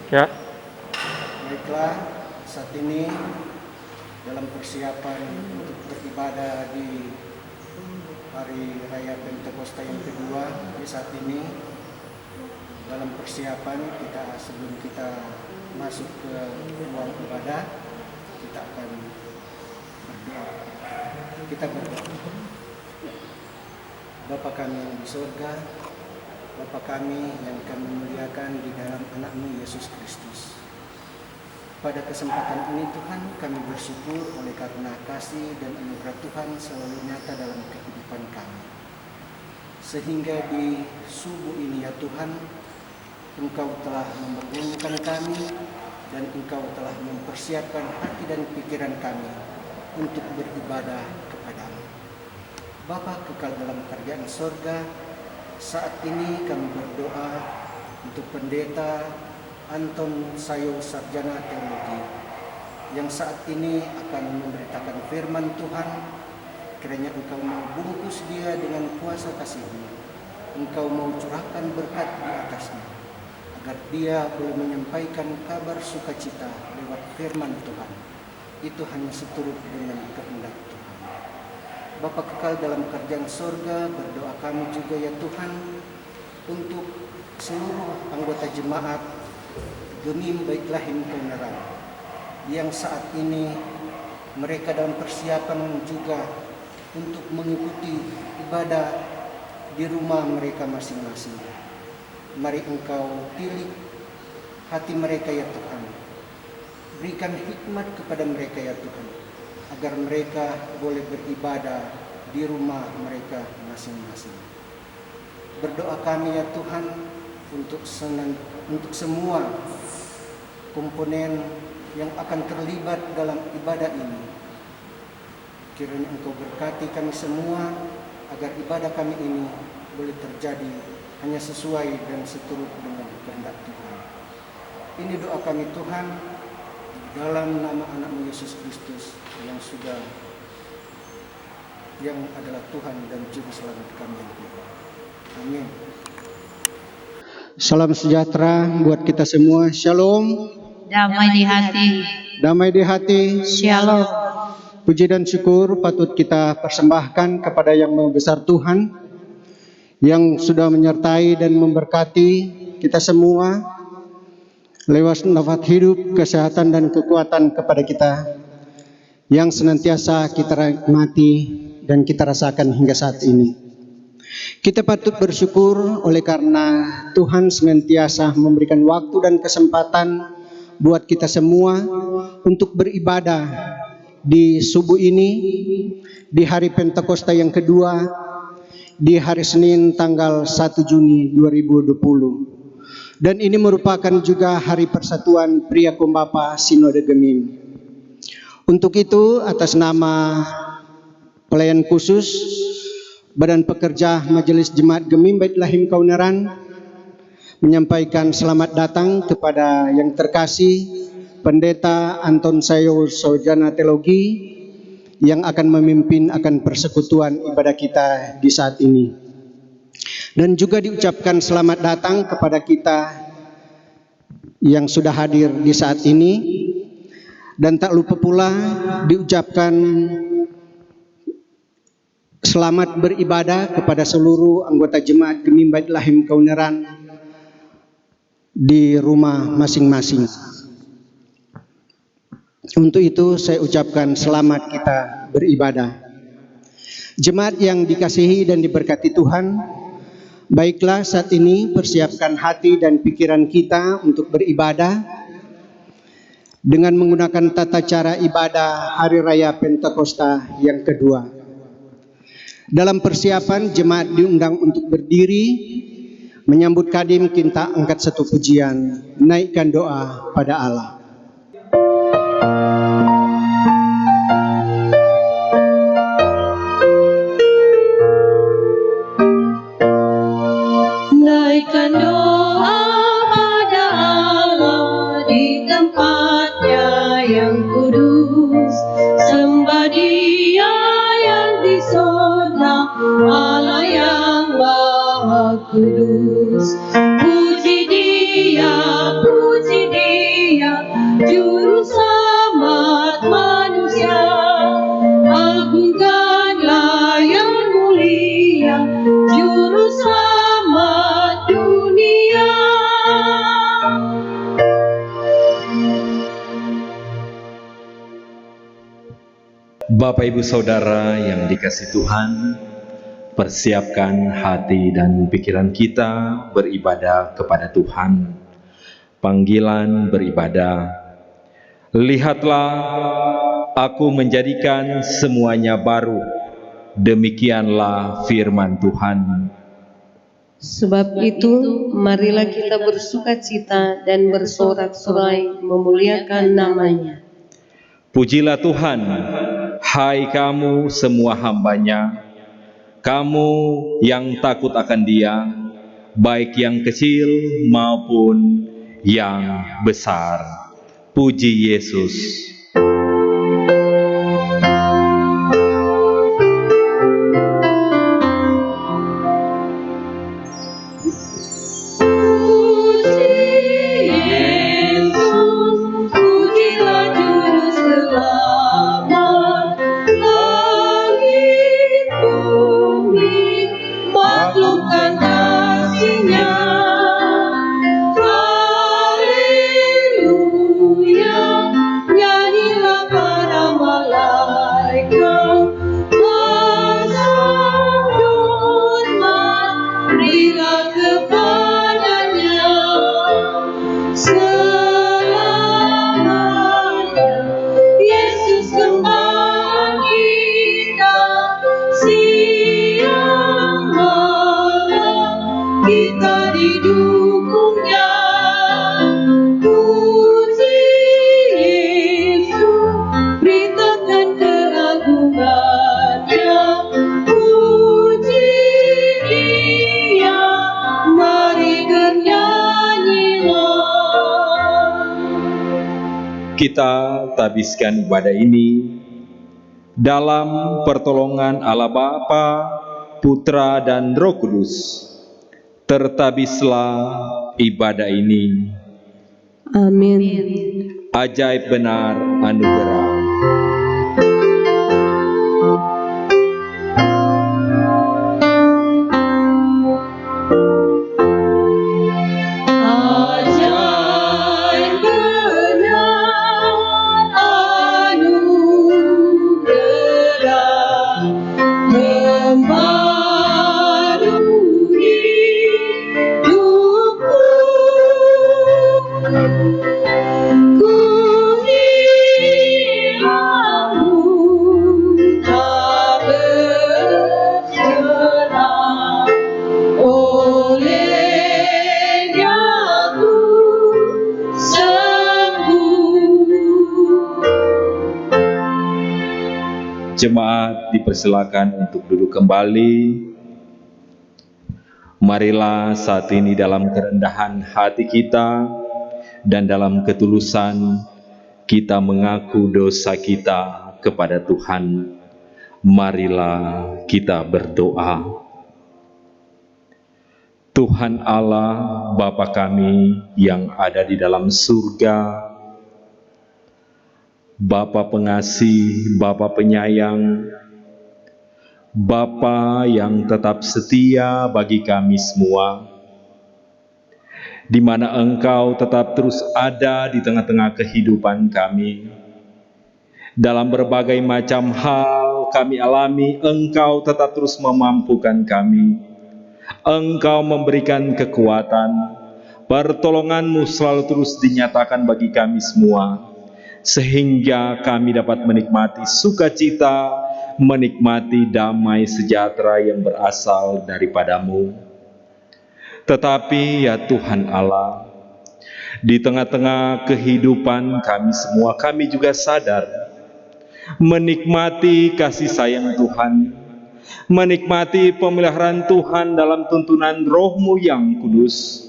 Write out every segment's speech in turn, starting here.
Ya. Baiklah, saat ini dalam persiapan untuk beribadah di Hari Raya Pentakosta yang kedua, saat ini dalam persiapan sebelum kita masuk ke ruang ibadah, kita akan berdoa. Kita berdoa. Bapa kami yang di surga, Bapa kami yang kami muliakan di dalam anak-Mu Yesus Kristus. Pada kesempatan ini Tuhan, kami bersyukur oleh karena kasih dan anugerah Tuhan selalu nyata dalam kehidupan kami. Sehingga di subuh ini ya Tuhan, Engkau telah membangunkan kami dan Engkau telah mempersiapkan hati dan pikiran kami untuk beribadah kepadamu. Bapa kekal dalam kerajaan sorga, saat ini kami berdoa untuk pendeta Anton Sayo Sarjana Teologi yang saat ini akan memberitakan firman Tuhan. Kiranya Engkau mau bungkus dia dengan kuasa kasih-Mu. Engkau mau curahkan berkat di atasnya, agar dia boleh menyampaikan kabar sukacita lewat firman Tuhan. Itu hanya seturut dengan kehendak Tuhan. Bapa kekal dalam kerajaan sorga, berdoa kami juga ya Tuhan untuk seluruh anggota jemaat Gemim Bait Lahim Kebenaran yang saat ini mereka dalam persiapan juga untuk mengikuti ibadah di rumah mereka masing-masing. Mari Engkau pilih hati mereka ya Tuhan. Berikan hikmat kepada mereka ya Tuhan, agar mereka boleh beribadah di rumah mereka masing-masing. Berdoa kami ya Tuhan untuk semua komponen yang akan terlibat dalam ibadah ini. Kiranya Engkau berkati kami semua agar ibadah kami ini boleh terjadi hanya sesuai dan seturut dengan kehendak Tuhan. Ini doa kami Tuhan dalam nama anak-Mu Yesus Kristus yang adalah Tuhan dan Juru Selamat kami yang hidup. Amin. Salam sejahtera buat kita semua. Shalom. Damai di hati. Damai di hati. Shalom. Puji dan syukur patut kita persembahkan kepada Yang Maha Besar Tuhan yang sudah menyertai dan memberkati kita semua lewat nafas hidup, kesehatan dan kekuatan kepada kita yang senantiasa kita nikmati dan kita rasakan hingga saat ini. Kita patut bersyukur oleh karena Tuhan senantiasa memberikan waktu dan kesempatan buat kita semua untuk beribadah di subuh ini, di hari Pentakosta yang kedua, di hari Senin tanggal 1 Juni 2020. Dan ini merupakan juga hari persatuan Pria Kombapa Sinode Gemim. Untuk itu, atas nama pelayan khusus Badan Pekerja Majelis Jemaat Gemim Bait Lahim Kauneran menyampaikan selamat datang kepada yang terkasih Pendeta Anton Sayo Sarjana Teologi yang akan memimpin akan persekutuan ibadah kita di saat ini. Dan juga diucapkan selamat datang kepada kita yang sudah hadir di saat ini. Dan tak lupa pula diucapkan selamat beribadah kepada seluruh anggota jemaat Gemim Bait Lahim Kauneran di rumah masing-masing. Untuk itu saya ucapkan selamat kita beribadah. Jemaat yang dikasihi dan diberkati Tuhan, baiklah saat ini persiapkan hati dan pikiran kita untuk beribadah dengan menggunakan tata cara ibadah Hari Raya Pentakosta yang kedua. Dalam persiapan, jemaat diundang untuk berdiri, menyambut kadim kita angkat satu pujian, naikkan doa pada Allah. Naikkan doa pada Allah di tempatnya yang kudus, sembah Dia yang di sorga, Allah yang Maha Kudus. Puji Dia, puji Dia. Bapak Ibu Saudara yang dikasihi Tuhan, persiapkan hati dan pikiran kita beribadah kepada Tuhan. Panggilan beribadah. Lihatlah, aku menjadikan semuanya baru. Demikianlah firman Tuhan. Sebab itu, marilah kita bersukacita dan bersorak-sorai memuliakan namanya. Pujilah Tuhan, hai kamu semua hamba-Nya, kamu yang takut akan Dia, baik yang kecil maupun yang besar. Puji Yesus. Kita didukungnya. Puji Yesus, beritakan keagungannya. Puji Dia, mari bernyanyilah. Kita tabiskan ibadah ini dalam pertolongan Allah Bapa, Putra dan Roh Kudus. Tertabislah ibadah ini. Amin. Ajaib benar anugerah. Ajaib benar anugerah membarui hidupku. Ku hilangmu tak bercelah, olehnya ku sembuh. Jemaat dipersilakan untuk duduk kembali. Marilah saat ini dalam kerendahan hati kita dan dalam ketulusan kita mengaku dosa kita kepada Tuhan. Marilah kita berdoa. Tuhan Allah, Bapa kami yang ada di dalam surga, Bapa pengasih, Bapa penyayang, Bapa yang tetap setia bagi kami semua, di mana Engkau tetap terus ada di tengah-tengah kehidupan kami. Dalam berbagai macam hal kami alami, Engkau tetap terus memampukan kami. Engkau memberikan kekuatan, pertolongan-Mu selalu terus dinyatakan bagi kami semua, sehingga kami dapat menikmati sukacita, menikmati damai sejahtera yang berasal daripada-Mu. Tetapi ya Tuhan Allah, di tengah-tengah kehidupan kami semua, kami juga sadar menikmati kasih sayang Tuhan, menikmati pemeliharaan Tuhan dalam tuntunan Roh-Mu yang kudus,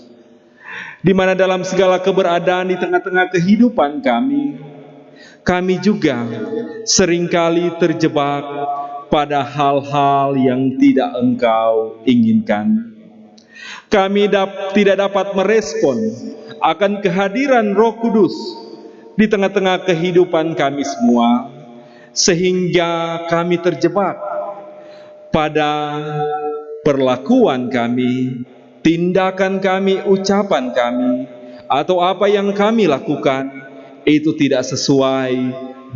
di mana dalam segala keberadaan di tengah-tengah kehidupan kami juga seringkali terjebak pada hal-hal yang tidak Engkau inginkan. Kami tidak dapat merespon akan kehadiran Roh Kudus di tengah-tengah kehidupan kami semua, sehingga kami terjebak pada perlakuan kami, tindakan kami, ucapan kami, atau apa yang kami lakukan itu tidak sesuai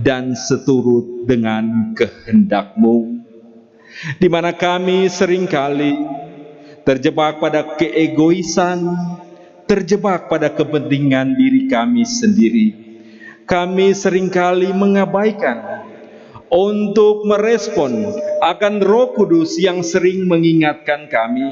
dan seturut dengan kehendak-Mu. Di mana kami seringkali terjebak pada keegoisan, terjebak pada kepentingan diri kami sendiri. Kami seringkali mengabaikan untuk merespon akan Roh Kudus yang sering mengingatkan kami,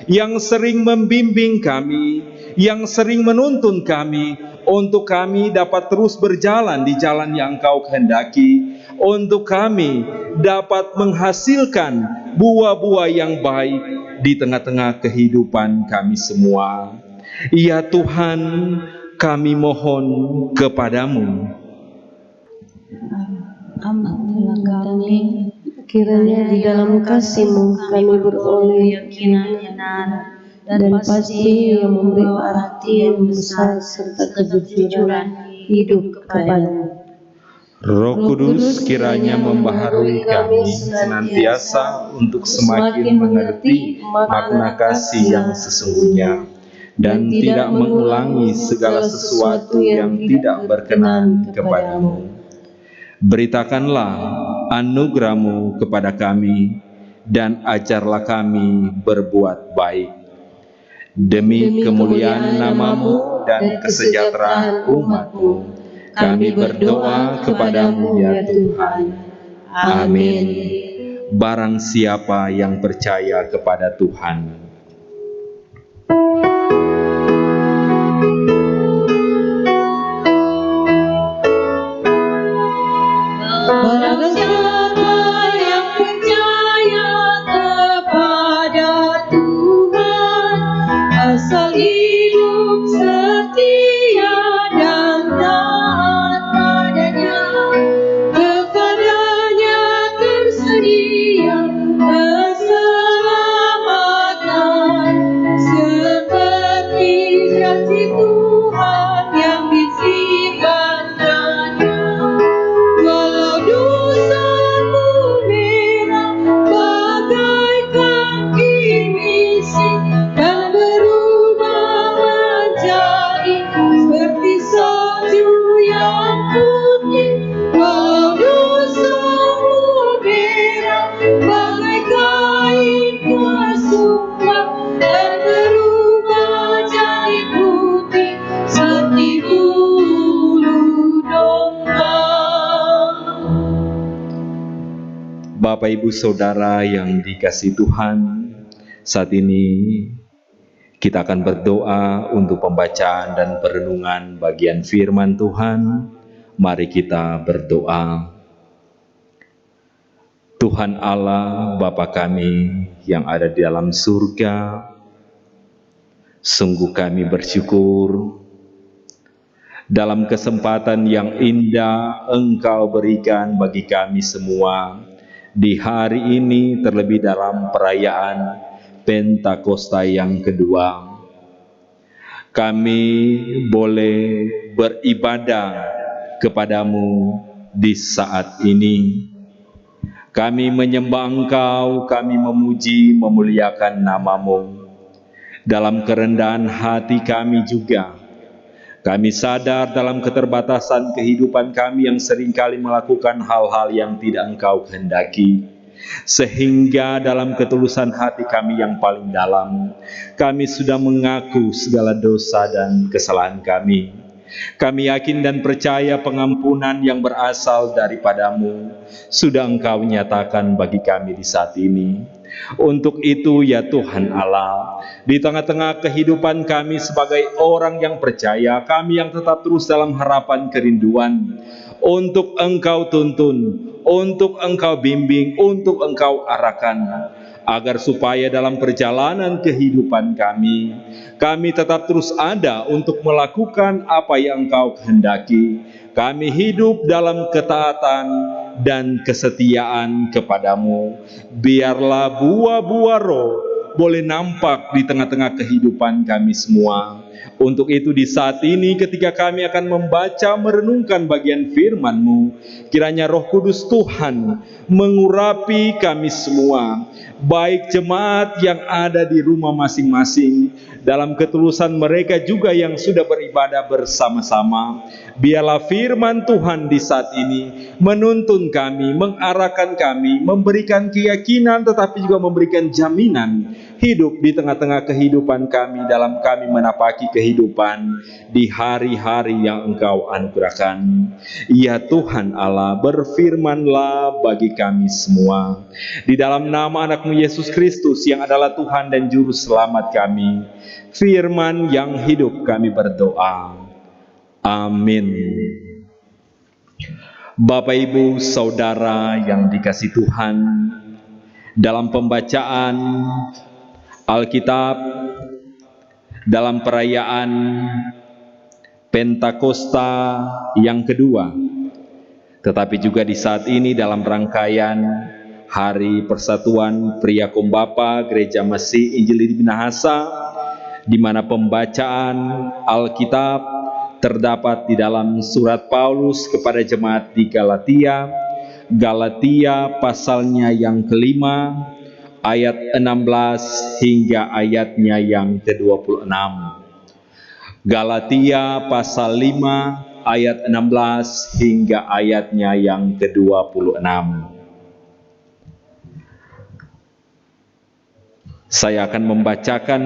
yang sering membimbing kami, yang sering menuntun kami, untuk kami dapat terus berjalan di jalan yang Engkau kehendaki, untuk kami dapat menghasilkan buah-buah yang baik di tengah-tengah kehidupan kami semua. Ya Tuhan, kami mohon kepadamu. Ampunilah kami, kiranya di dalam kasih-Mu kami beroleh keyakinan yang benar dan pasti yang memberi arti yang besar serta kejujuran hidup kepadamu. Roh Kudus kiranya membaharui kami senantiasa untuk semakin mengerti makna kasih yang sesungguhnya dan tidak mengulangi segala sesuatu yang tidak berkenan kepadamu. Beritakanlah anugerah-Mu kepada kami dan ajarlah kami berbuat baik. Demi kemuliaan nama-Mu dan kesejahteraan umat-Mu, kami berdoa kepadamu ya Tuhan. Amin. Barang siapa yang percaya kepada Tuhan, Barang siapa yang percaya kepada Tuhan, asal hidup setia dan taat padanya, kepadanya tersedia keselamatan, seperti janji Tuhan yang difirmankan-Nya. Walau dosamu merah bagaikan kimisi dan berubah menjadi seperti salju yang putih. Walau dosamu merah bagai kain kesumpah dan berubah jadi putih seperti bulu domba. Bapak Ibu Saudara yang dikasihi Tuhan, saat ini kita akan berdoa untuk pembacaan dan perenungan bagian firman Tuhan. Mari kita berdoa. Tuhan Allah, Bapa kami yang ada di dalam surga, sungguh kami bersyukur dalam kesempatan yang indah Engkau berikan bagi kami semua di hari ini, terlebih dalam perayaan Pentakosta yang kedua. Kami boleh beribadah kepadamu di saat ini. Kami menyembah Engkau, kami memuji, memuliakan nama-Mu. Dalam kerendahan hati kami juga, kami sadar dalam keterbatasan kehidupan kami yang seringkali melakukan hal-hal yang tidak Engkau kehendaki. Sehingga dalam ketulusan hati kami yang paling dalam, kami sudah mengaku segala dosa dan kesalahan kami. Kami yakin dan percaya pengampunan yang berasal daripada-Mu sudah Engkau nyatakan bagi kami di saat ini. Untuk itu ya Tuhan Allah, di tengah-tengah kehidupan kami sebagai orang yang percaya, kami yang tetap terus dalam harapan kerinduan, untuk Engkau tuntun, untuk Engkau bimbing, untuk Engkau arahkan, agar supaya dalam perjalanan kehidupan kami tetap terus ada untuk melakukan apa yang Engkau kehendaki. Kami hidup dalam ketaatan dan kesetiaan kepadamu. Biarlah buah-buah roh boleh nampak di tengah-tengah kehidupan kami semua. Untuk itu di saat ini ketika kami akan membaca merenungkan bagian firman-Mu, kiranya Roh Kudus Tuhan mengurapi kami semua, baik jemaat yang ada di rumah masing-masing, dalam ketulusan mereka juga yang sudah beribadah bersama-sama. Biarlah firman Tuhan di saat ini menuntun kami, mengarahkan kami, memberikan keyakinan tetapi juga memberikan jaminan hidup di tengah-tengah kehidupan kami, dalam kami menapaki kehidupan di hari-hari yang Engkau anugerahkan. Ya Tuhan Allah, berfirmanlah bagi kami semua. Di dalam nama anak-Mu Yesus Kristus yang adalah Tuhan dan Juru Selamat kami, firman yang hidup kami berdoa. Amin. Bapak, Ibu, Saudara yang dikasihi Tuhan, dalam pembacaan Alkitab, dalam perayaan Pentakosta yang kedua, tetapi juga di saat ini dalam rangkaian Hari Persatuan Pria Kombapa Gereja Mesih Injili di Minahasa, di mana pembacaan Alkitab terdapat di dalam surat Paulus kepada jemaat di Galatia, Galatia pasalnya yang kelima, ayat 16 hingga ayatnya yang ke-26. Galatia pasal 5 ayat 16 hingga ayatnya yang ke-26. Saya akan membacakan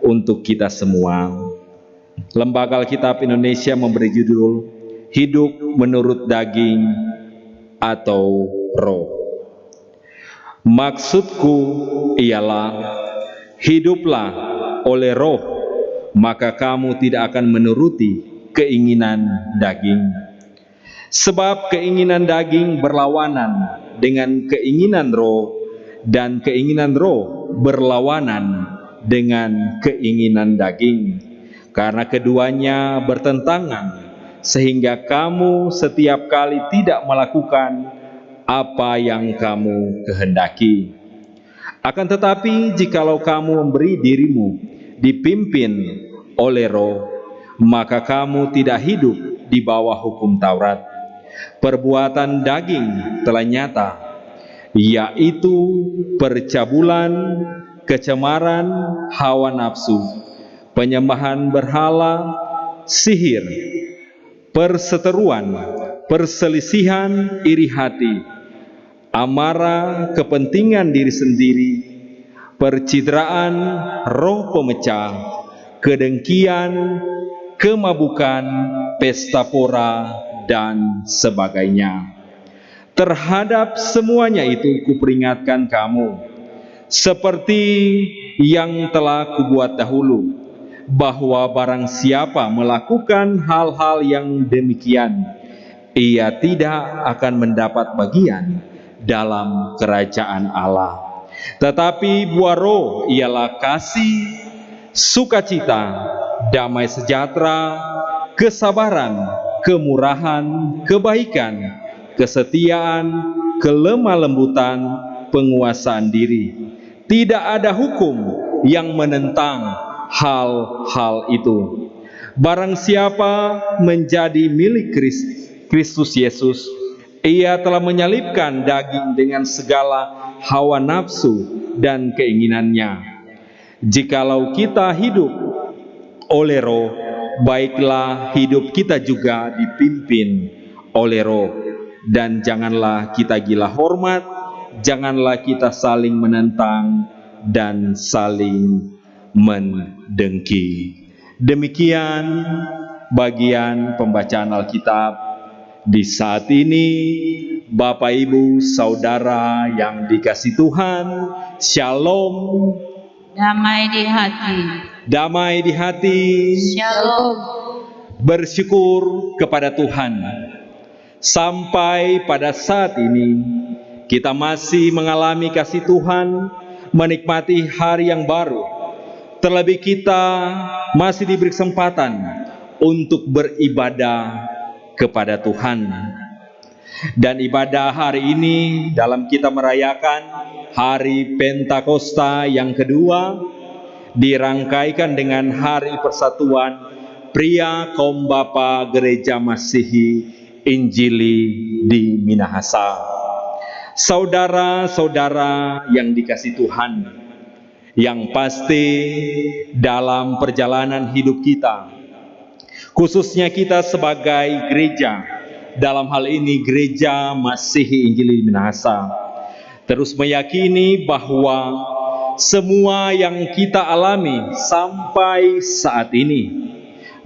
untuk kita semua. Lembaga Alkitab Indonesia memberi judul Hidup Menurut Daging atau Roh. Maksudku ialah, hiduplah oleh Roh, maka kamu tidak akan menuruti keinginan daging. Sebab keinginan daging berlawanan dengan keinginan Roh, dan keinginan Roh berlawanan dengan keinginan daging. Karena keduanya bertentangan, sehingga kamu setiap kali tidak melakukan apa yang kamu kehendaki. Akan tetapi jikalau kamu memberi dirimu dipimpin oleh Roh, maka kamu tidak hidup di bawah hukum Taurat. Perbuatan daging telah nyata, yaitu percabulan, kecemaran, hawa nafsu, penyembahan berhala, sihir, perseteruan, perselisihan, iri hati, amarah, kepentingan diri sendiri, percitraan, roh pemecah, kedengkian, kemabukan, pesta pora, dan sebagainya. Terhadap semuanya itu kuperingatkan kamu, seperti yang telah kubuat dahulu, bahwa barang siapa melakukan hal-hal yang demikian, ia tidak akan mendapat bagian dalam kerajaan Allah. Tetapi buah Roh ialah kasih, sukacita, damai sejahtera, kesabaran, kemurahan, kebaikan, kesetiaan, kelemah lembutan, penguasaan diri. Tidak ada hukum yang menentang hal-hal itu. Barang siapa menjadi milik Kristus Yesus, ia telah menyalibkan daging dengan segala hawa nafsu dan keinginannya. Jikalau kita hidup oleh Roh, baiklah hidup kita juga dipimpin oleh Roh. Dan janganlah kita gila hormat, janganlah kita saling menentang dan saling mendengki. Demikian bagian pembacaan Alkitab di saat ini. Bapak, Ibu, Saudara yang dikasihi Tuhan, Shalom. Damai di hati. Damai di hati. Shalom. Bersyukur kepada Tuhan. Sampai pada saat ini kita masih mengalami kasih Tuhan, menikmati hari yang baru. Terlebih kita masih diberi kesempatan untuk beribadah kepada Tuhan. Dan ibadah hari ini dalam kita merayakan Hari Pentakosta yang kedua, dirangkaikan dengan Hari Persatuan Pria Kaum Bapa Gereja Masihi Injili di Minahasa. Saudara-saudara yang dikasihi Tuhan, yang pasti dalam perjalanan hidup kita, khususnya kita sebagai gereja, dalam hal ini Gereja Masihi Injili di Minahasa, terus meyakini bahwa semua yang kita alami sampai saat ini,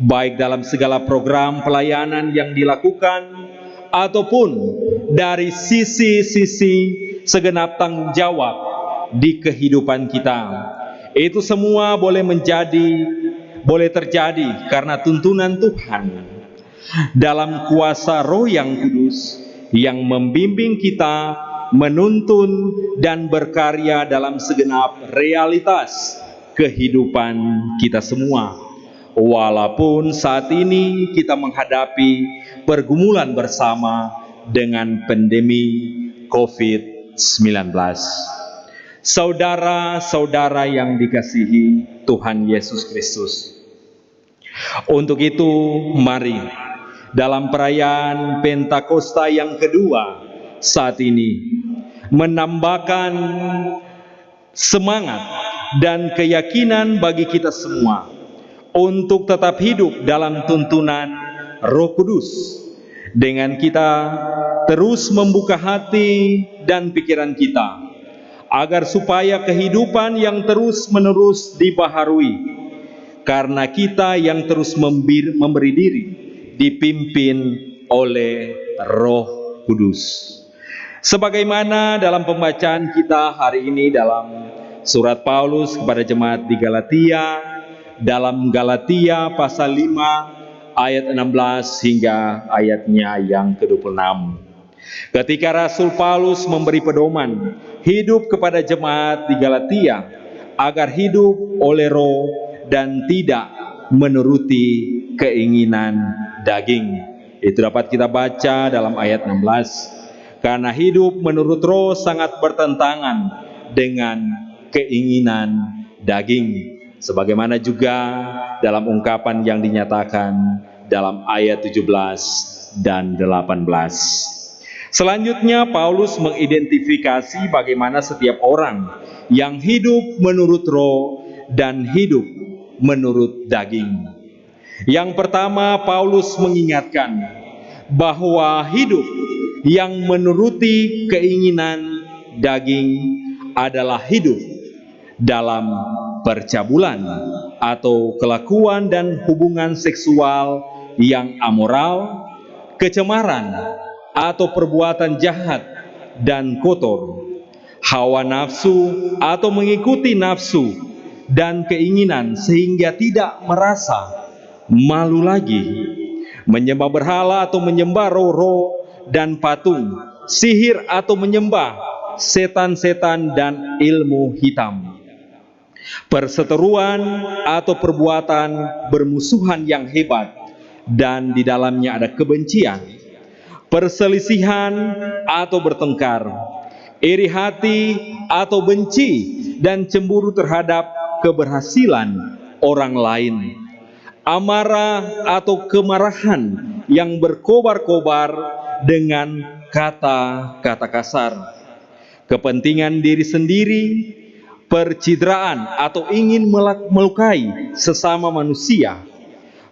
baik dalam segala program pelayanan yang dilakukan ataupun dari sisi-sisi segenap tanggung jawab di kehidupan kita, itu semua boleh terjadi karena tuntunan Tuhan dalam kuasa Roh yang kudus yang membimbing kita, menuntun dan berkarya dalam segenap realitas kehidupan kita semua. Walaupun saat ini kita menghadapi pergumulan bersama dengan pandemi COVID-19. Saudara-saudara yang dikasihi Tuhan Yesus Kristus, untuk itu mari dalam perayaan Pentakosta yang kedua saat ini menambahkan semangat dan keyakinan bagi kita semua untuk tetap hidup dalam tuntunan Roh Kudus, dengan kita terus membuka hati dan pikiran kita agar supaya kehidupan yang terus-menerus dibaharui, karena kita yang terus memberi diri dipimpin oleh Roh Kudus. Sebagaimana dalam pembacaan kita hari ini dalam surat Paulus kepada jemaat di Galatia, dalam Galatia pasal 5 ayat 16 hingga ayatnya yang ke-26. Ketika Rasul Paulus memberi pedoman hidup kepada jemaat di Galatia agar hidup oleh Roh dan tidak menuruti keinginan daging. Itu dapat kita baca dalam ayat 16. Karena hidup menurut Roh sangat bertentangan dengan keinginan daging. Sebagaimana juga dalam ungkapan yang dinyatakan dalam ayat 17 dan 18. Selanjutnya Paulus mengidentifikasi bagaimana setiap orang yang hidup menurut Roh dan hidup menurut daging. Yang pertama, Paulus mengingatkan bahwa hidup yang menuruti keinginan daging adalah hidup dalam percabulan atau kelakuan dan hubungan seksual yang amoral, kecemaran atau perbuatan jahat dan kotor, hawa nafsu atau mengikuti nafsu dan keinginan sehingga tidak merasa malu lagi, menyembah berhala atau menyembah roh-roh dan patung, sihir atau menyembah setan-setan dan ilmu hitam, perseteruan atau perbuatan bermusuhan yang hebat dan di dalamnya ada kebencian, perselisihan atau bertengkar, iri hati atau benci dan cemburu terhadap keberhasilan orang lain, amarah atau kemarahan yang berkobar-kobar dengan kata-kata kasar, kepentingan diri sendiri, percidraan atau ingin melukai sesama manusia,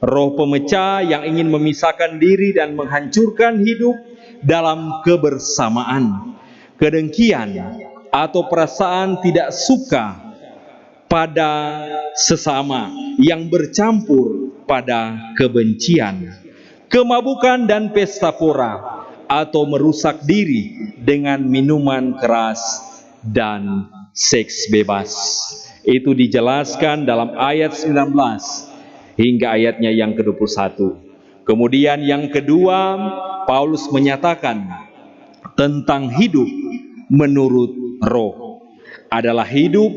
roh pemecah yang ingin memisahkan diri dan menghancurkan hidup dalam kebersamaan, kedengkian atau perasaan tidak suka pada sesama yang bercampur pada kebencian, kemabukan dan pesta pora atau merusak diri dengan minuman keras dan seks bebas. Itu dijelaskan dalam ayat 19 hingga ayatnya yang ke-21. Kemudian yang kedua, Paulus menyatakan tentang hidup menurut Roh adalah hidup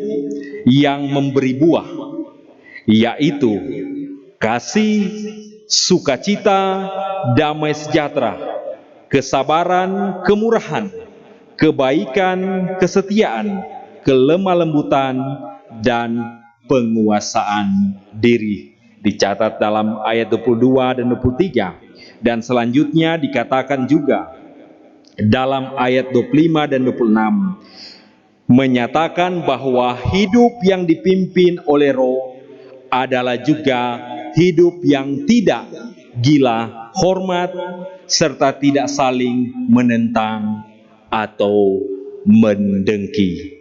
yang memberi buah, yaitu kasih, sukacita, damai sejahtera, kesabaran, kemurahan, kebaikan, kesetiaan, kelemah lembutan, dan penguasaan diri. Dicatat dalam ayat 22 dan 23. Dan selanjutnya dikatakan juga dalam ayat 25 dan 26, menyatakan bahwa hidup yang dipimpin oleh Roh adalah juga hidup yang tidak gila, hormat, serta tidak saling menentang atau mendengki.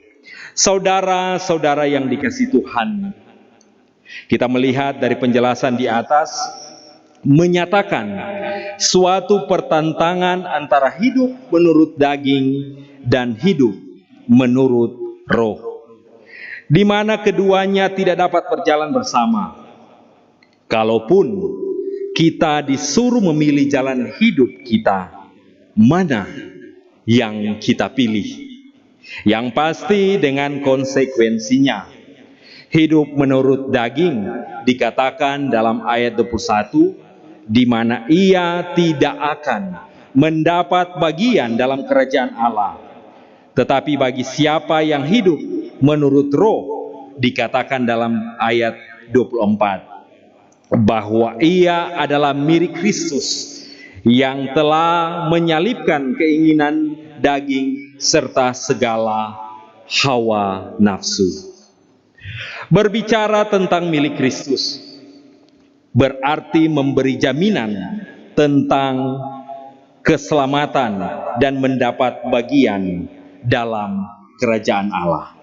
Saudara-saudara yang dikasihi Tuhan, kita melihat dari penjelasan di atas menyatakan suatu pertentangan antara hidup menurut daging dan hidup menurut roh, di mana keduanya tidak dapat berjalan bersama. Kalaupun kita disuruh memilih jalan hidup kita, mana yang kita pilih? Yang pasti dengan konsekuensinya. Hidup menurut daging dikatakan dalam ayat 21, di mana ia tidak akan mendapat bagian dalam kerajaan Allah. Tetapi bagi siapa yang hidup menurut roh, dikatakan dalam ayat 24, bahwa ia adalah mirip Kristus yang telah menyalibkan keinginan daging serta segala hawa nafsu. Berbicara tentang milik Kristus berarti memberi jaminan tentang keselamatan dan mendapat bagian dalam kerajaan Allah.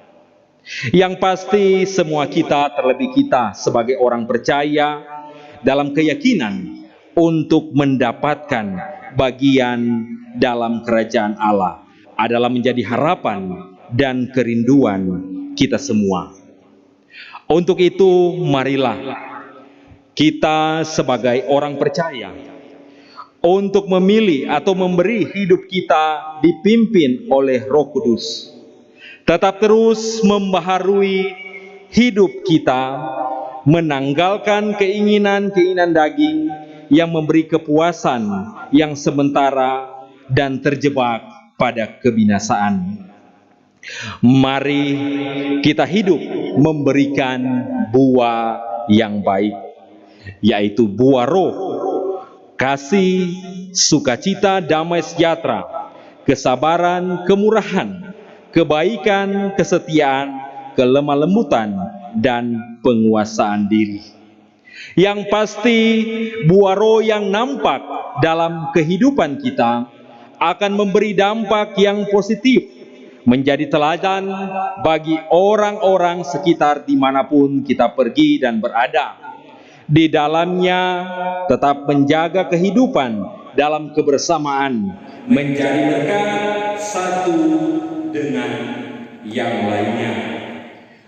Yang pasti semua kita, terlebih kita sebagai orang percaya, dalam keyakinan untuk mendapatkan bagian dalam kerajaan Allah adalah menjadi harapan dan kerinduan kita semua. Untuk itu, marilah kita sebagai orang percaya untuk memilih atau memberi hidup kita dipimpin oleh Roh Kudus. Tetap terus membaharui hidup kita, menanggalkan keinginan-keinginan daging yang memberi kepuasan yang sementara dan terjebak pada kebinasaan. Mari kita hidup memberikan buah yang baik, yaitu buah roh, kasih, sukacita, damai sejahtera, kesabaran, kemurahan, kebaikan, kesetiaan, kelemah lembutan, dan penguasaan diri. Yang pasti buah roh yang nampak dalam kehidupan kita akan memberi dampak yang positif, menjadi teladan bagi orang-orang sekitar dimanapun kita pergi dan berada. Di dalamnya tetap menjaga kehidupan dalam kebersamaan, menjadi dekat satu dengan yang lainnya.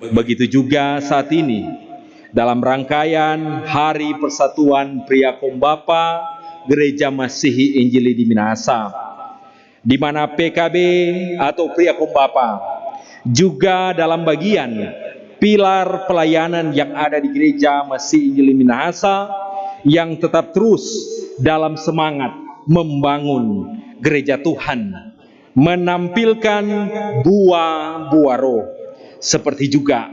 Begitu juga saat ini dalam rangkaian Hari Persatuan Pria Kombapa Gereja Masihi Injili di Minahasa, di mana PKB atau Pria Kombapa juga dalam bagian pilar pelayanan yang ada di Gereja Masihi Injili Minahasa, yang tetap terus dalam semangat membangun gereja Tuhan, menampilkan buah-buah roh, seperti juga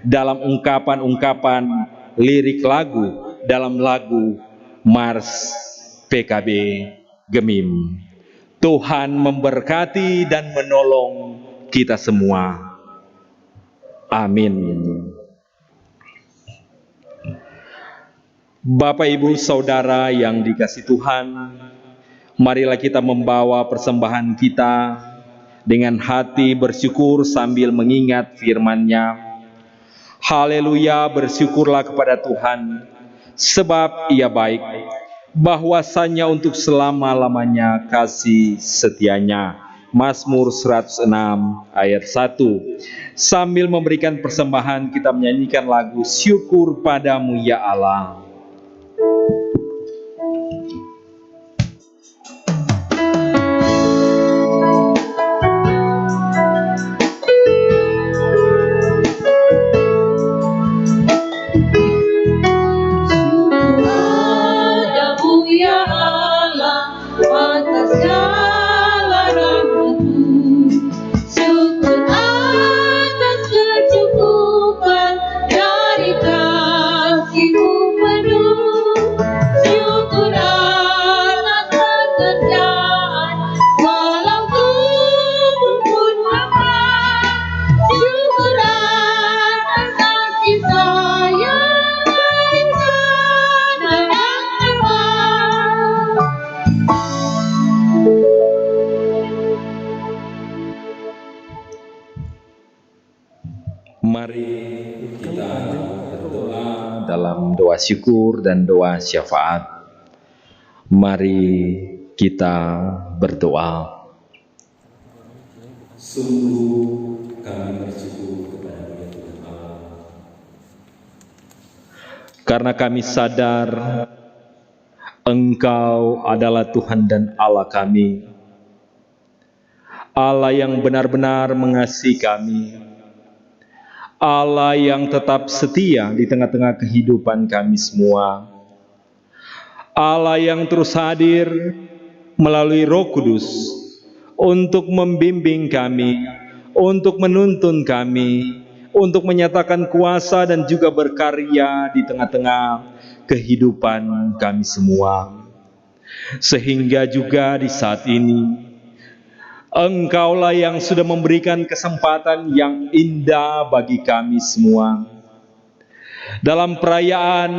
dalam ungkapan-ungkapan lirik lagu dalam lagu Mars PKB Gemim. Tuhan memberkati dan menolong kita semua. Amin. Bapak, Ibu, Saudara yang dikasihi Tuhan, marilah kita membawa persembahan kita dengan hati bersyukur sambil mengingat firman-Nya. Haleluya, bersyukurlah kepada Tuhan, sebab Ia baik, bahwasanya untuk selama-lamanya kasih setianya. Mazmur 106 ayat 1. Sambil memberikan persembahan, kita menyanyikan lagu Syukur Padamu Ya Allah. Syukur atas kecukupan doa syukur dan doa syafaat. Mari kita berdoa. Sungguh kami bersyukur kepada-Mu ya Tuhan Allah, karena kami sadar Engkau adalah Tuhan dan Allah kami, Allah yang benar-benar mengasihi kami, Allah yang tetap setia di tengah-tengah kehidupan kami semua, Allah yang terus hadir melalui Roh Kudus untuk membimbing kami, untuk menuntun kami, untuk menyatakan kuasa dan juga berkarya di tengah-tengah kehidupan kami semua. Sehingga juga di saat ini, Engkaulah yang sudah memberikan kesempatan yang indah bagi kami semua. Dalam perayaan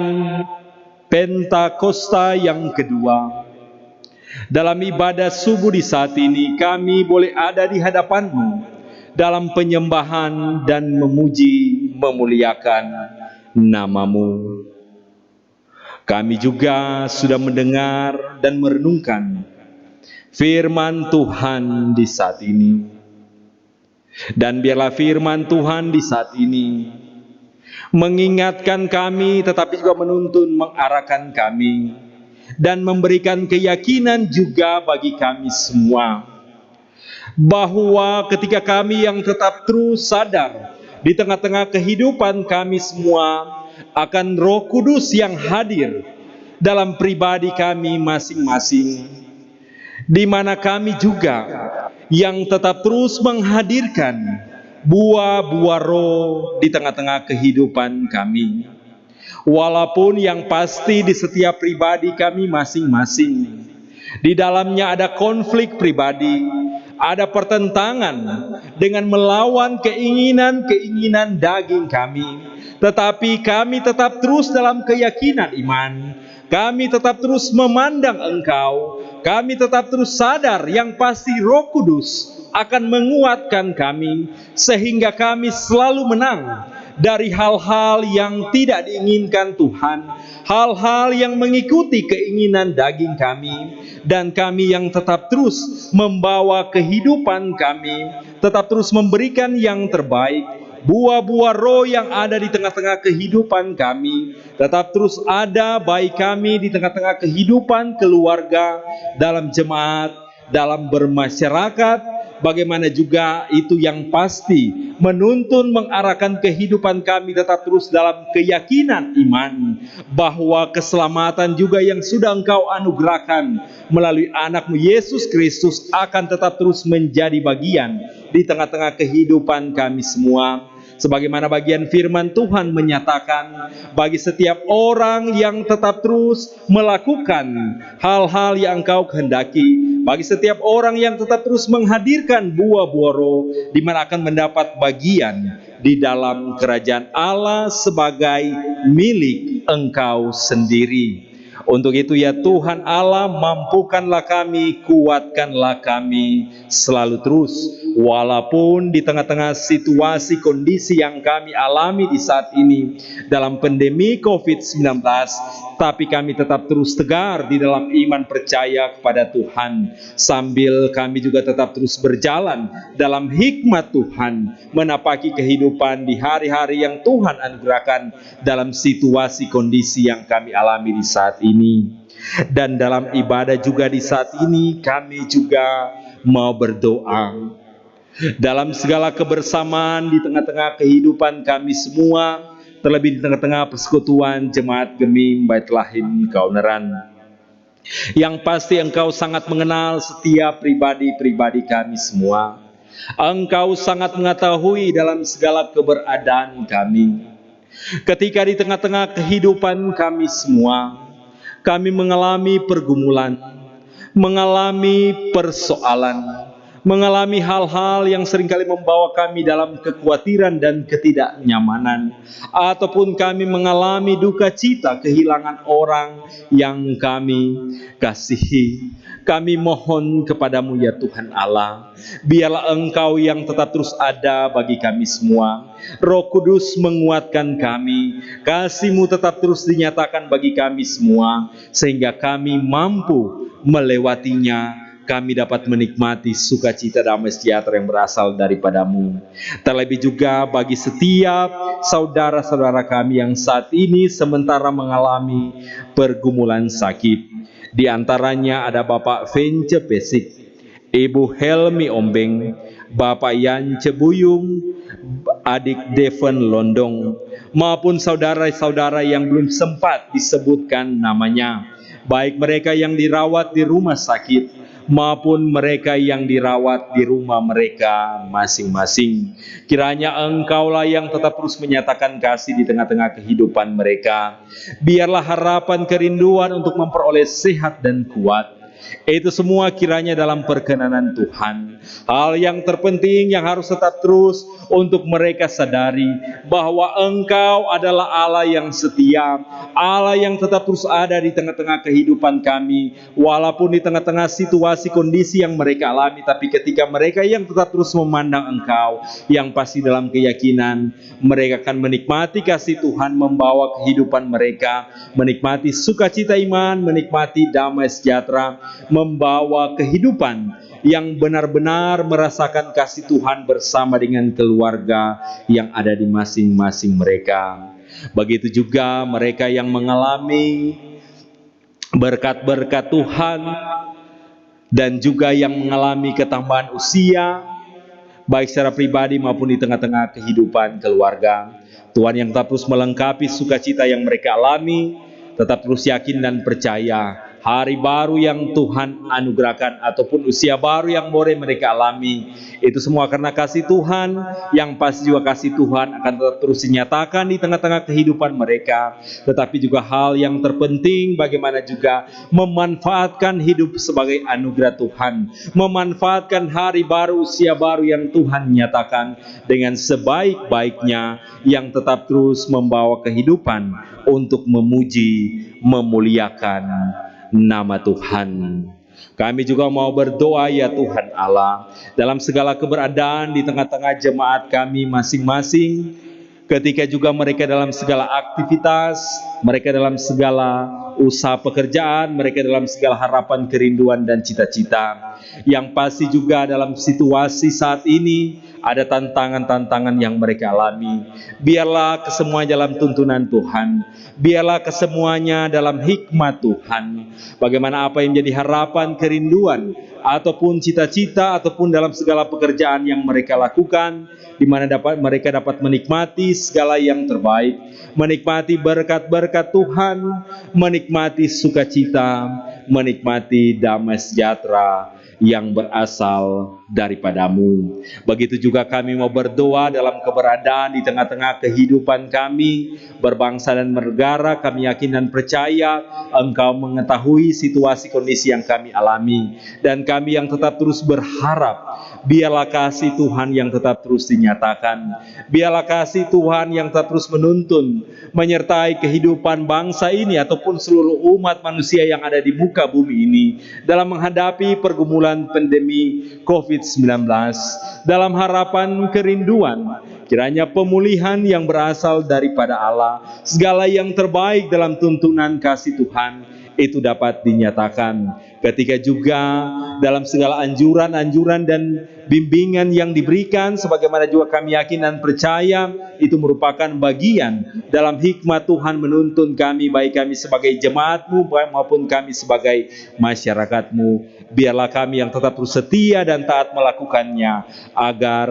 Pentakosta yang kedua, dalam ibadah subuh di saat ini, kami boleh ada di hadapan-Mu dalam penyembahan dan memuji, memuliakan nama-Mu. Kami juga sudah mendengar dan merenungkan firman Tuhan di saat ini. Dan biarlah firman Tuhan di saat ini mengingatkan kami, tetapi juga menuntun, mengarahkan kami, dan memberikan keyakinan juga bagi kami semua, bahwa ketika kami yang tetap terus sadar di tengah-tengah kehidupan kami semua akan Roh Kudus yang hadir dalam pribadi kami masing-masing, di mana kami juga yang tetap terus menghadirkan buah-buah roh di tengah-tengah kehidupan kami. Walaupun yang pasti di setiap pribadi kami masing-masing, di dalamnya ada konflik pribadi, ada pertentangan dengan melawan keinginan-keinginan daging kami. Tetapi kami tetap terus dalam keyakinan iman. Kami tetap terus memandang Engkau. Kami tetap terus sadar yang pasti Roh Kudus akan menguatkan kami, sehingga kami selalu menang dari hal-hal yang tidak diinginkan Tuhan, hal-hal yang mengikuti keinginan daging kami, dan kami yang tetap terus membawa kehidupan kami, tetap terus memberikan yang terbaik. Buah-buah roh yang ada di tengah-tengah kehidupan kami tetap terus ada, baik kami di tengah-tengah kehidupan keluarga, dalam jemaat, dalam bermasyarakat, bagaimana juga itu yang pasti menuntun, mengarahkan kehidupan kami tetap terus dalam keyakinan iman, bahwa keselamatan juga yang sudah Engkau anugerahkan melalui anak-Mu Yesus Kristus akan tetap terus menjadi bagian di tengah-tengah kehidupan kami semua. Sebagaimana bagian firman Tuhan menyatakan, bagi setiap orang yang tetap terus melakukan hal-hal yang Engkau kehendaki, bagi setiap orang yang tetap terus menghadirkan buah-buah roh, di mana akan mendapat bagian di dalam kerajaan Allah sebagai milik Engkau sendiri. Untuk itu ya Tuhan Allah, mampukanlah kami, kuatkanlah kami selalu terus, walaupun di tengah-tengah situasi kondisi yang kami alami di saat ini dalam pandemi COVID-19, tapi kami tetap terus tegar di dalam iman percaya kepada Tuhan, sambil kami juga tetap terus berjalan dalam hikmat Tuhan, menapaki kehidupan di hari-hari yang Tuhan anugerahkan dalam situasi kondisi yang kami alami di saat ini. Dan dalam ibadah juga di saat ini kami juga mau berdoa dalam segala kebersamaan di tengah-tengah kehidupan kami semua, terlebih di tengah-tengah persekutuan Jemaat Gemim Baitlahim Kauneran, yang pasti Engkau sangat mengenal setiap pribadi-pribadi kami semua. Engkau sangat mengetahui dalam segala keberadaan kami. Ketika di tengah-tengah kehidupan kami semua, kami mengalami pergumulan, mengalami persoalan, mengalami hal-hal yang seringkali membawa kami dalam kekhawatiran dan ketidaknyamanan, ataupun kami mengalami duka cita kehilangan orang yang kami kasihi. Kami mohon kepadamu ya Tuhan Allah, biarlah Engkau yang tetap terus ada bagi kami semua. Roh Kudus menguatkan kami, kasih-Mu tetap terus dinyatakan bagi kami semua, sehingga kami mampu melewatinya. Kami dapat menikmati sukacita damai sejahtera yang berasal daripadamu. Terlebih juga bagi setiap saudara-saudara kami yang saat ini sementara mengalami pergumulan sakit. Di antaranya ada Bapak Vence Pesik, Ibu Helmi Ombeng, Bapak Yance Buyung, Adik Devon Londong, maupun saudara-saudara yang belum sempat disebutkan namanya, baik mereka yang dirawat di rumah sakit maupun mereka yang dirawat di rumah mereka masing-masing. Kiranya Engkaulah yang tetap terus menyatakan kasih di tengah-tengah kehidupan mereka. Biarlah harapan kerinduan untuk memperoleh sehat dan kuat, itu semua kiranya dalam perkenanan Tuhan. Hal yang terpenting yang harus tetap terus untuk mereka sadari bahwa Engkau adalah Allah yang setia, Allah yang tetap terus ada di tengah-tengah kehidupan kami. Walaupun di tengah-tengah situasi kondisi yang mereka alami, tapi ketika mereka yang tetap terus memandang Engkau, yang pasti dalam keyakinan mereka akan menikmati kasih Tuhan membawa kehidupan mereka, menikmati sukacita iman, menikmati damai sejahtera, membawa kehidupan yang benar-benar merasakan kasih Tuhan bersama dengan keluarga yang ada di masing-masing mereka. Begitu juga mereka yang mengalami berkat-berkat Tuhan dan juga yang mengalami ketambahan usia, baik secara pribadi maupun di tengah-tengah kehidupan keluarga. Tuhan yang tetap terus melengkapi sukacita yang mereka alami, tetap terus yakin dan percaya hari baru yang Tuhan anugerahkan ataupun usia baru yang boleh mereka alami, itu semua karena kasih Tuhan, yang pasti juga kasih Tuhan akan tetap terus dinyatakan di tengah-tengah kehidupan mereka. Tetapi juga hal yang terpenting bagaimana juga memanfaatkan hidup sebagai anugerah Tuhan, memanfaatkan hari baru, usia baru yang Tuhan nyatakan dengan sebaik-baiknya, yang tetap terus membawa kehidupan untuk memuji, memuliakan nama Tuhan. Kami juga mau berdoa ya Tuhan Allah, dalam segala keberadaan di tengah-tengah jemaat kami masing-masing, ketika juga mereka dalam segala aktivitas, mereka dalam segala usaha pekerjaan, mereka dalam segala harapan, kerinduan dan cita-cita, yang pasti juga dalam situasi saat ini ada tantangan-tantangan yang mereka alami. Biarlah kesemuanya dalam tuntunan Tuhan, biarlah kesemuanya dalam hikmat Tuhan. Bagaimana apa yang menjadi harapan, kerinduan, ataupun cita-cita, ataupun dalam segala pekerjaan yang mereka lakukan, di mana mereka dapat menikmati segala yang terbaik, menikmati berkat-berkat Tuhan, menikmati sukacita, menikmati damai sejahtera yang berasal daripadamu. Begitu juga kami mau berdoa dalam keberadaan di tengah-tengah kehidupan kami berbangsa dan bernegara. Kami yakin dan percaya Engkau mengetahui situasi kondisi yang kami alami, dan kami yang tetap terus berharap biarlah kasih Tuhan yang tetap terus dinyatakan, biarlah kasih Tuhan yang tetap terus menuntun, menyertai kehidupan bangsa ini ataupun seluruh umat manusia yang ada di muka bumi ini dalam menghadapi pergumulan pandemi COVID-19, dalam harapan kerinduan kiranya pemulihan yang berasal daripada Allah, segala yang terbaik dalam tuntunan kasih Tuhan itu dapat dinyatakan. Ketika juga dalam segala anjuran-anjuran dan bimbingan yang diberikan, sebagaimana juga kami yakin dan percaya itu merupakan bagian dalam hikmat Tuhan menuntun kami, baik kami sebagai jemaat-Mu maupun kami sebagai masyarakat-Mu. Biarlah kami yang tetap terus setia dan taat melakukannya, agar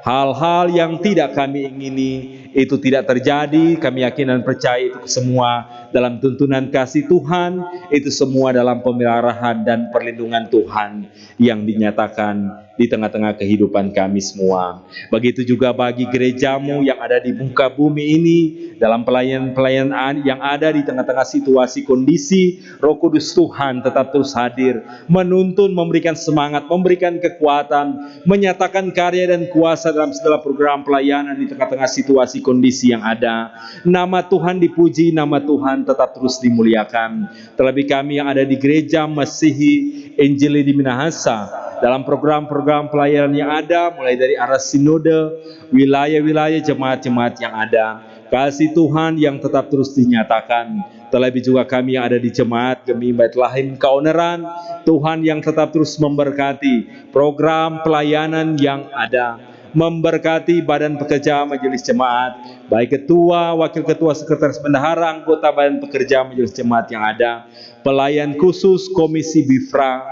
hal-hal yang tidak kami ingini itu tidak terjadi. Kami yakin dan percaya itu semua dalam tuntunan kasih Tuhan, itu semua dalam pemeliharaan dan perlindungan Tuhan yang dinyatakan di tengah-tengah kehidupan kami semua. Begitu juga bagi gereja-Mu yang ada di muka bumi ini, dalam pelayanan yang ada di tengah-tengah situasi kondisi, Roh Kudus Tuhan tetap terus hadir, menuntun menuntun, memberikan semangat, memberikan kekuatan, menyatakan karya dan kuasa dalam segala program pelayanan di tengah-tengah situasi kondisi yang ada. Nama Tuhan dipuji, nama Tuhan tetap terus dimuliakan. Terlebih kami yang ada di Gereja Masihi Injili di Minahasa, dalam program-program pelayanan yang ada, mulai dari arah sinode, wilayah-wilayah jemaat-jemaat yang ada. Kasih Tuhan yang tetap terus dinyatakan. Terlebih juga kami yang ada di jemaat Gemi Baitlahim Kauneran, Tuhan yang tetap terus memberkati program pelayanan yang ada, memberkati badan pekerja majelis jemaat, baik ketua, wakil ketua, sekretaris bendahara, anggota badan pekerja majelis jemaat yang ada, pelayan khusus komisi Bifra,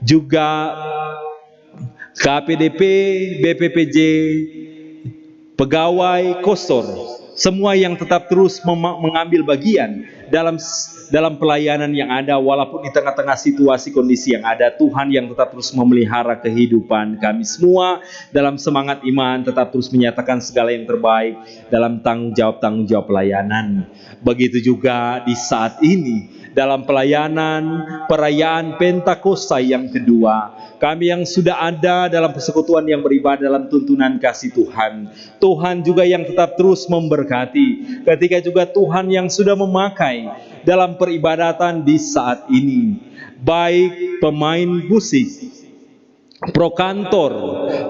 juga KPDP, BPPJ, pegawai kosor, semua yang tetap terus mengambil bagian dalam pelayanan yang ada, walaupun di tengah-tengah situasi kondisi yang ada. Tuhan yang tetap terus memelihara kehidupan kami semua dalam semangat iman, tetap terus menyatakan segala yang terbaik dalam tanggung jawab pelayanan. Begitu juga di saat ini dalam pelayanan perayaan Pentakosta yang kedua, kami yang sudah ada dalam persekutuan yang beribadah dalam tuntunan kasih Tuhan, Tuhan juga yang tetap terus memberkati. Ketika juga Tuhan yang sudah memakai dalam peribadatan di saat ini, baik pemain musik, prokantor,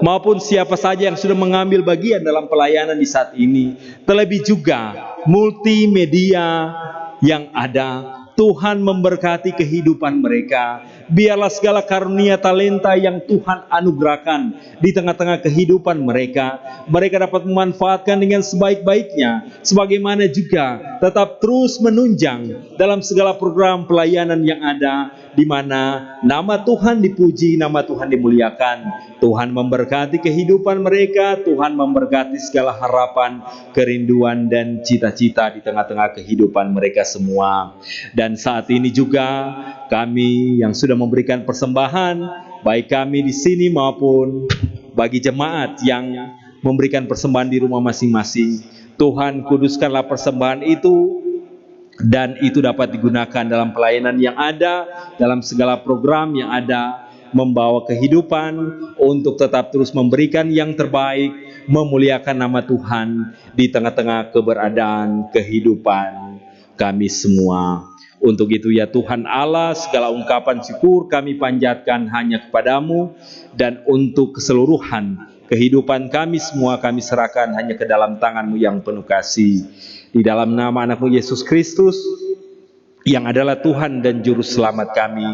maupun siapa saja yang sudah mengambil bagian dalam pelayanan di saat ini, terlebih juga multimedia yang ada. Tuhan memberkati kehidupan mereka. Biarlah segala karunia talenta yang Tuhan anugerahkan di tengah-tengah kehidupan mereka, mereka dapat memanfaatkan dengan sebaik-baiknya, sebagaimana juga tetap terus menunjang dalam segala program pelayanan yang ada, di mana nama Tuhan dipuji, nama Tuhan dimuliakan. Tuhan memberkati kehidupan mereka, Tuhan memberkati segala harapan, kerinduan, dan cita-cita di tengah-tengah kehidupan mereka semua. Dan saat ini juga kami yang sudah memberikan persembahan, baik kami di sini maupun bagi jemaat yang memberikan persembahan di rumah masing-masing, Tuhan kuduskanlah persembahan itu, dan itu dapat digunakan dalam pelayanan yang ada, dalam segala program yang ada, membawa kehidupan untuk tetap terus memberikan yang terbaik, memuliakan nama Tuhan di tengah-tengah keberadaan kehidupan kami semua. Untuk itu ya Tuhan Allah, segala ungkapan syukur kami panjatkan hanya kepadamu, dan untuk keseluruhan kehidupan kami semua kami serahkan hanya ke dalam tangan-Mu yang penuh kasih. Di dalam nama anak-Mu Yesus Kristus, yang adalah Tuhan dan Juru Selamat kami,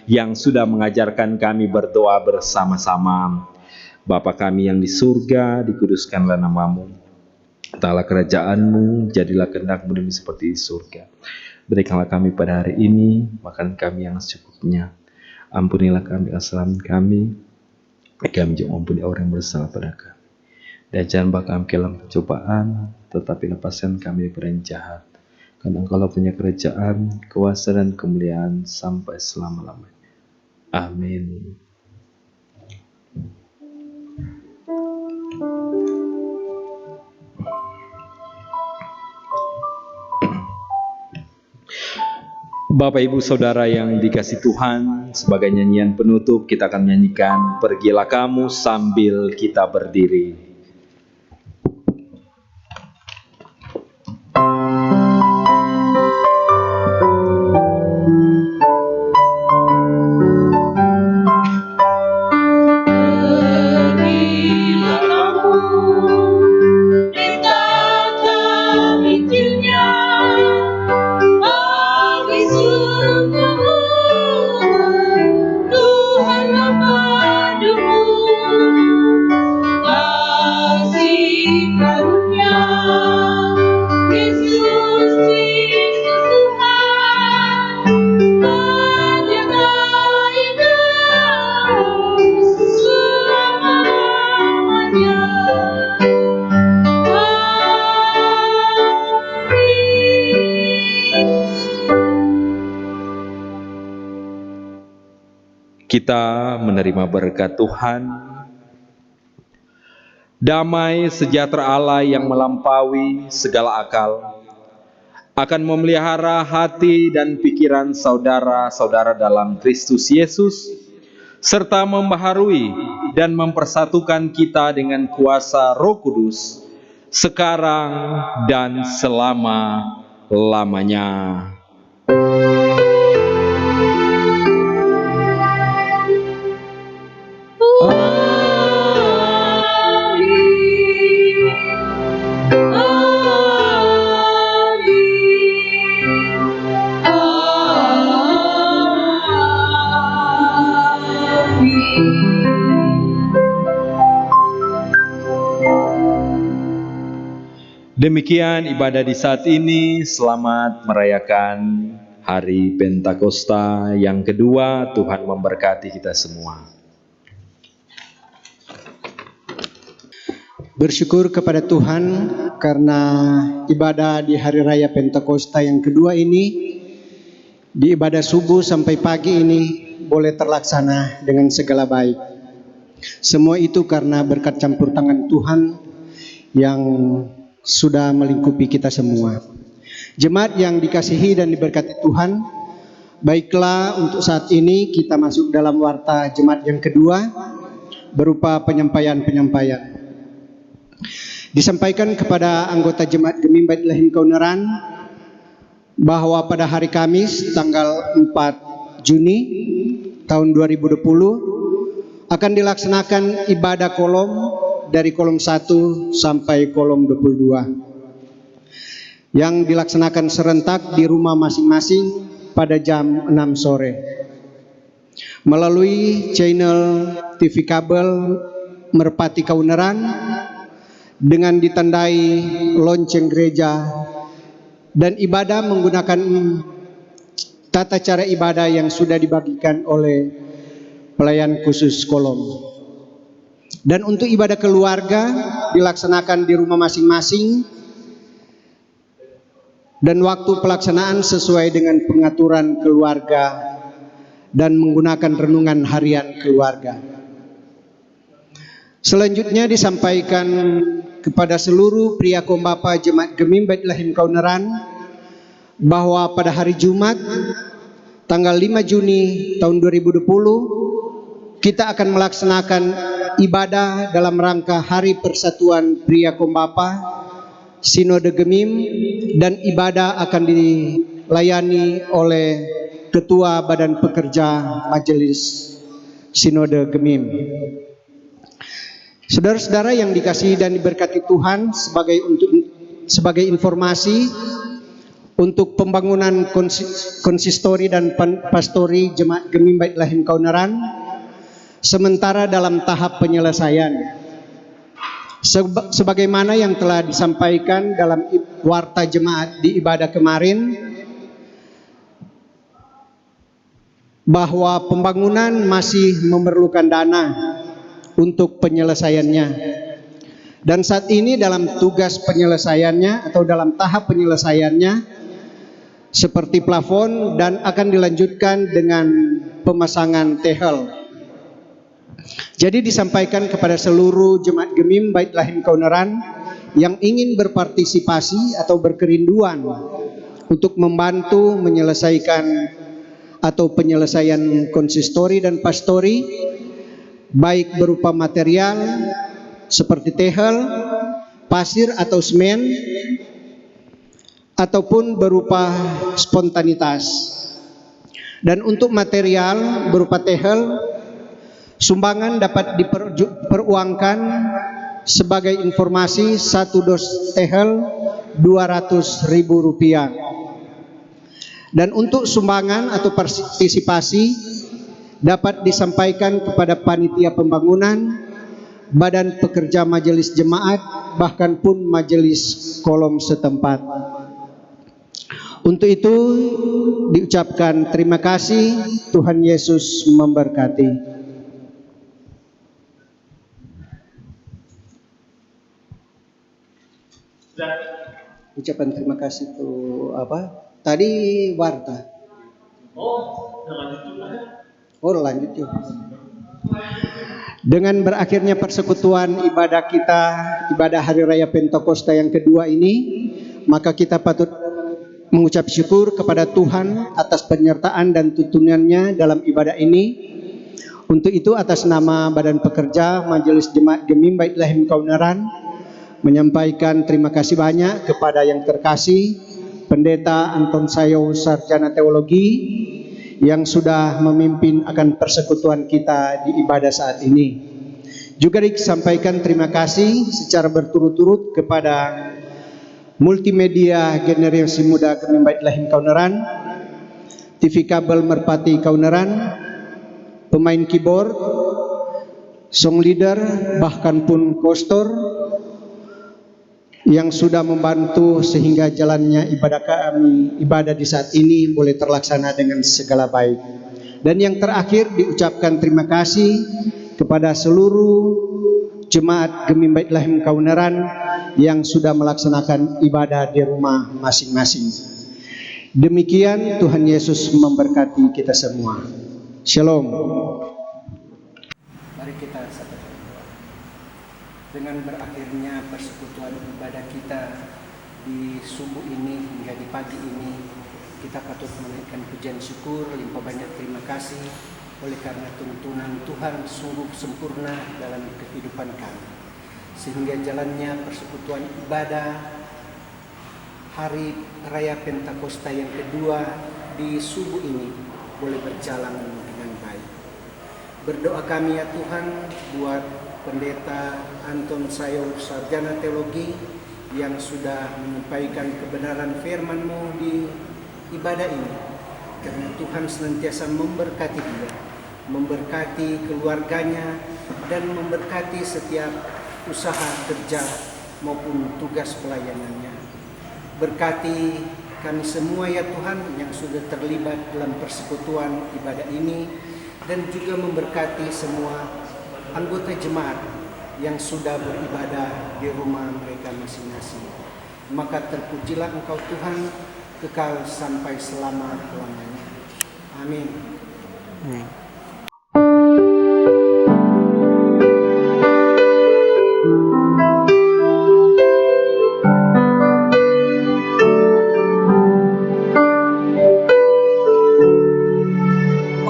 yang sudah mengajarkan kami berdoa bersama-sama. Bapa kami yang di surga, dikuduskanlah nama-Mu. Datanglah kerajaan-Mu, jadilah kehendak-Mu demi seperti di surga. Berikanlah kami pada hari ini makan kami yang secukupnya. Ampunilah kami kesalahan kami, kami juga mengampuni orang yang bersalah pada kami. Dan jangan bawa kami ke dalam pencobaan, tetapi lepaskan kami dari yang jahat. Karena Engkau punya kerajaan, kuasa, dan kemuliaan sampai selama-lamanya. Amin. Bapak Ibu Saudara yang dikasihi Tuhan, sebagai nyanyian penutup kita akan menyanyikan Pergilah Kamu sambil kita berdiri. Kita menerima berkat Tuhan. Damai sejahtera Allah yang melampaui segala akal akan memelihara hati dan pikiran saudara-saudara dalam Kristus Yesus serta membaharui dan mempersatukan kita dengan kuasa Roh Kudus, sekarang dan selama-lamanya. Demikian ibadah di saat ini. Selamat merayakan Hari Pentakosta yang kedua. Tuhan memberkati kita semua. Bersyukur kepada Tuhan karena ibadah di Hari Raya Pentakosta yang kedua ini, di ibadah subuh sampai pagi ini boleh terlaksana dengan segala baik. Semua itu karena berkat campur tangan Tuhan yang sudah melingkupi kita semua. Jemaat yang dikasihi dan diberkati Tuhan, baiklah untuk saat ini kita masuk dalam warta jemaat yang kedua berupa penyampaian-penyampaian. Disampaikan kepada anggota jemaat Gemim Bait Lahim Kauneran bahwa pada hari Kamis tanggal 4 Juni tahun 2020 akan dilaksanakan ibadah kolom dari kolom 1 sampai kolom 22 yang dilaksanakan serentak di rumah masing-masing pada jam 6 sore melalui channel TV kabel Merpati Kauneran dengan ditandai lonceng gereja, dan ibadah menggunakan tata cara ibadah yang sudah dibagikan oleh pelayan khusus kolom. Dan untuk ibadah keluarga dilaksanakan di rumah masing-masing dan waktu pelaksanaan sesuai dengan pengaturan keluarga dan menggunakan renungan harian keluarga. Selanjutnya disampaikan kepada seluruh pria kombapa Jemaat Gemim Bait Lahim Kauneran bahwa pada hari Jumat tanggal 5 Juni tahun 2020 kita akan melaksanakan ibadah dalam rangka Hari Persatuan Pria Kombapa Sinode Gemim, dan ibadah akan dilayani oleh Ketua Badan Pekerja Majelis Sinode Gemim. Saudara-saudara yang dikasihi dan diberkati Tuhan, sebagai informasi untuk pembangunan konsistori dan pastori Jemaat Gemim Bait Lahim Kauneran sementara dalam tahap penyelesaian. Sebagaimana yang telah disampaikan dalam warta jemaat di ibadah kemarin, bahwa pembangunan masih memerlukan dana untuk penyelesaiannya. Dan saat ini dalam tugas penyelesaiannya atau dalam tahap penyelesaiannya seperti plafon, dan akan dilanjutkan dengan pemasangan tehel. Jadi disampaikan kepada seluruh Jemaat Gemim Bait Lahim Kauneran yang ingin berpartisipasi atau berkerinduan untuk membantu menyelesaikan atau penyelesaian konsistori dan pastori, baik berupa material seperti tehel, pasir atau semen, ataupun berupa spontanitas. Dan untuk material berupa tehel, sumbangan dapat diperuangkan sebagai informasi 1 dos tehel Rp200.000. Dan untuk sumbangan atau partisipasi dapat disampaikan kepada panitia pembangunan, badan pekerja majelis jemaat, bahkan pun majelis kolom setempat. Untuk itu diucapkan terima kasih. Tuhan Yesus memberkati. Ucapan terima kasih itu apa? Tadi warta. Lanjut yuk. Dengan berakhirnya persekutuan ibadah kita, ibadah Hari Raya Pentakosta yang kedua ini, maka kita patut mengucap syukur kepada Tuhan atas penyertaan dan tuntunannya dalam ibadah ini, Untuk itu atas nama Badan Pekerja Majelis Jemaat Gemim Bait Lahim Kauneran menyampaikan terima kasih banyak kepada yang terkasih Pendeta Anton Sayo Sarjana Teologi yang sudah memimpin akan persekutuan kita di ibadah saat ini. Juga disampaikan terima kasih secara berturut-turut kepada multimedia generasi muda Gemim Bait Lahim Kauneran, TV kabel Merpati Kauneran, pemain keyboard, song leader, bahkan pun kostor yang sudah membantu sehingga jalannya ibadah di saat ini boleh terlaksana dengan segala baik. Dan yang terakhir diucapkan terima kasih kepada seluruh jemaat Gemim Bait Lahim Kauneran yang sudah melaksanakan ibadah di rumah masing-masing. Demikian, Tuhan Yesus memberkati kita semua. Shalom. Mari kita satu. Dengan berakhirnya persekutuan ibadah kita di subuh ini hingga di pagi ini, kita patut menaikkan pujian syukur, limpah banyak terima kasih oleh karena tuntunan Tuhan sungguh sempurna dalam kehidupan kami, sehingga jalannya persekutuan ibadah hari Raya Pentakosta yang kedua di subuh ini boleh berjalan dengan baik. Berdoa kami ya Tuhan buat Pendeta Anton Sayo Sarjana Teologi yang sudah menyampaikan kebenaran firman-Mu di ibadah ini. Karena Tuhan senantiasa memberkati dia, memberkati keluarganya, dan memberkati setiap usaha kerja maupun tugas pelayanannya. Berkati kami semua ya Tuhan yang sudah terlibat dalam persekutuan ibadah ini, dan juga memberkati semua anggota jemaat yang sudah beribadah di rumah mereka masing-masing. Maka terpujilah Engkau Tuhan kekal sampai selama-lamanya. Amin.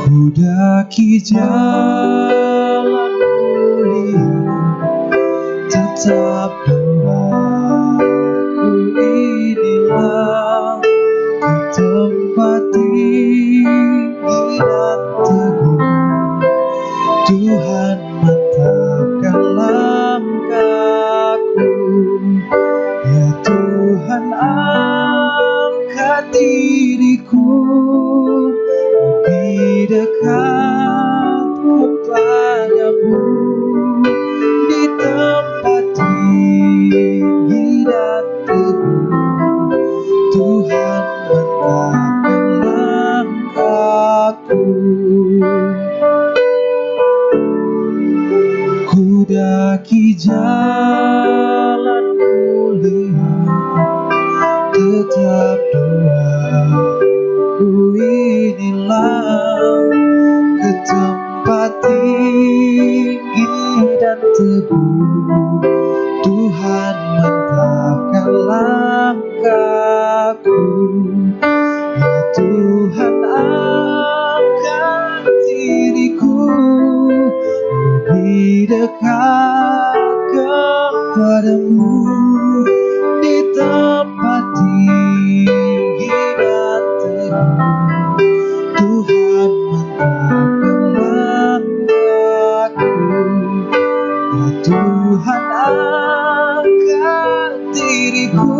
Ku daki jalan mulia, tetap doaku inilah ke tempat tinggi dan teguh. Tuhan mantapkan langkahku, ya Tuhan angkat diriku lebih dekat kepadamu di tempat tinggi dan teguh. Tuhan mantapkan langkahku. Ku daki jalan mulia, tetap doaku inilah ke tempat tinggi dan teguh. Tuhan mantapkan langkahku, ya Tuhan angkat diriku lebih dekat kepadamu di tempat tinggi dan teguh. Tuhan mantapkan langkahku, ya Tuhan angkat diriku